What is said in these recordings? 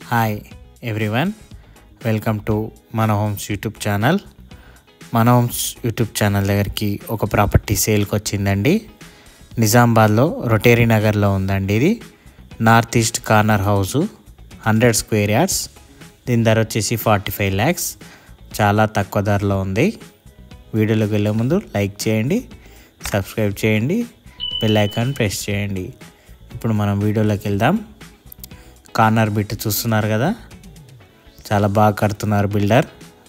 Hi everyone, welcome to మన homes YouTube channel. మన homes YouTube channel దగ్గరికి ఒక ప్రాపర్టీ సేల్కి వచ్చిందండి. నిజామాబాద్లో రొటేరీ నగర్లో ఉందండి. ఇది north east corner house, 100 square yards. దీని ధర వచ్చేసి 45 lakhs. చాలా తక్కువ ధరలో ఉంది. వీడియోలోకి వెళ్ళే ముందు లైక్ చేయండి, సబ్స్క్రైబ్ చేయండి, బెల్ ఐకాన్ ప్రెస్ చేయండి. ఇప్పుడు మనం వీడియోలోకి వెళ్దాం. కార్నర్ బిట్ చూస్తున్నారు కదా, చాలా బాగా కడుతున్నారు builder.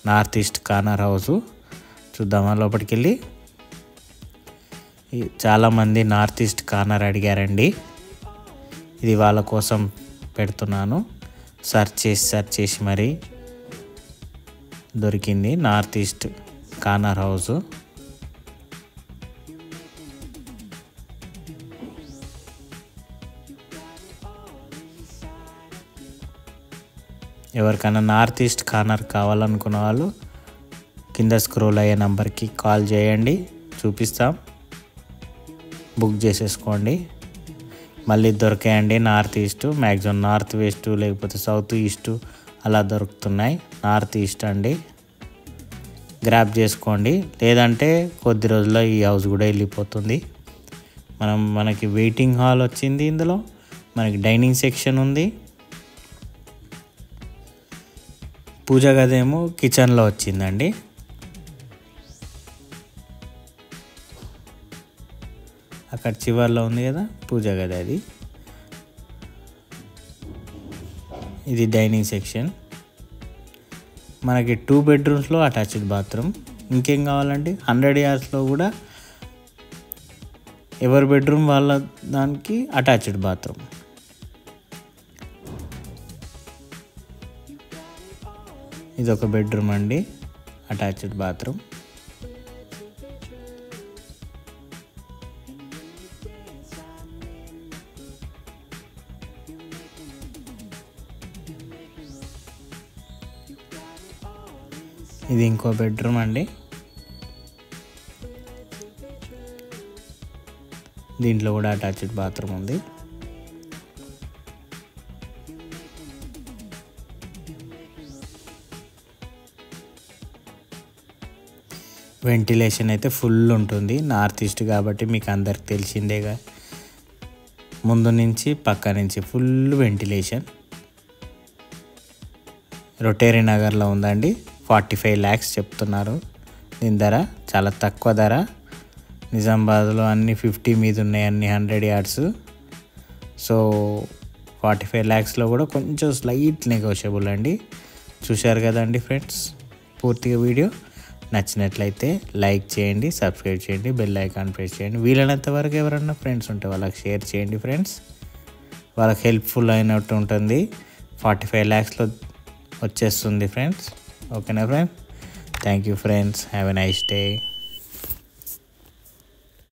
North east corner house చూద్దామా లోపలికి వెళ్ళి. చాలామంది నార్త్ ఈస్ట్ కార్నర్ అడిగారండి, ఇది వాళ్ళ కోసం పెడుతున్నాను. సెర్చ్ చేసి మరి దొరికింది నార్త్ ఈస్ట్ కార్నర్ హౌసు. ఎవరికైనా నార్త్ ఈస్ట్ కార్నర్ కావాలనుకున్న వాళ్ళు కింద స్క్రోల్ అయ్యే నంబర్కి కాల్ చేయండి, చూపిస్తాం, బుక్ చేసేసుకోండి. మళ్ళీ దొరికాయండి north east, maximum north west లేకపోతే సౌత్ ఈస్ట్ అలా దొరుకుతున్నాయి. నార్త్ ఈస్ట్ అండి, గ్రాప్ చేసుకోండి. లేదంటే కొద్ది రోజుల్లో ఈ హౌస్ కూడా వెళ్ళిపోతుంది. మనకి వెయిటింగ్ హాల్ వచ్చింది, ఇందులో మనకి డైనింగ్ సెక్షన్ ఉంది, పూజ గది ఏమో కిచెన్లో వచ్చిందండి. అక్కడ చివర్లో ఉంది కదా పూజ గది, అది ఇది డైనింగ్ సెక్షన్. మనకి 2 bedrooms అటాచ్డ్ బాత్రూమ్. ఇంకేం కావాలండి, 100 yardsలో కూడా ఎవరి బెడ్రూమ్ వాళ్ళ దానికి అటాచ్డ్ బాత్రూమ్. ఇది ఒక బెడ్రూమ్ అండి, అటాచ్డ్ బాత్రూమ్. ఇది ఇంకో బెడ్రూమ్ అండి, దీంట్లో కూడా అటాచ్డ్ బాత్రూమ్ ఉంది. వెంటిలేషన్ అయితే ఫుల్ ఉంటుంది, నార్త్ ఈస్ట్ కాబట్టి మీకు అందరికి తెలిసిందేగా. ముందు నుంచి పక్క నుంచి ఫుల్ వెంటిలేషన్. రొటేరీ నగర్లో ఉందండి. 45 lakhs చెప్తున్నారు దీని ధర, చాలా తక్కువ ధర. నిజామాబాద్లో అన్ని 50 మీద ఉన్నాయి, అన్ని 100 yards. సో 45 lakhsలో కూడా కొంచెం స్లైట్ నెగోషియబుల్ అండి. చూశారు కదండి ఫ్రెండ్స్, పూర్తిగా వీడియో నచ్చినట్లయితే లైక్ చేయండి, సబ్స్క్రైబ్ చేయండి, బెల్ ఐకాన్ ప్రెస్ చేయండి. వీలైనంత వరకు ఎవరన్నా ఫ్రెండ్స్ ఉంటే వాళ్ళకి షేర్ చేయండి ఫ్రెండ్స్, వాళ్ళకి హెల్ప్ఫుల్ అయినట్టు ఉంటుంది. 45 lakhsలో వచ్చేస్తుంది ఫ్రెండ్స్. ఓకేనా friends, thank you friends, have a nice day.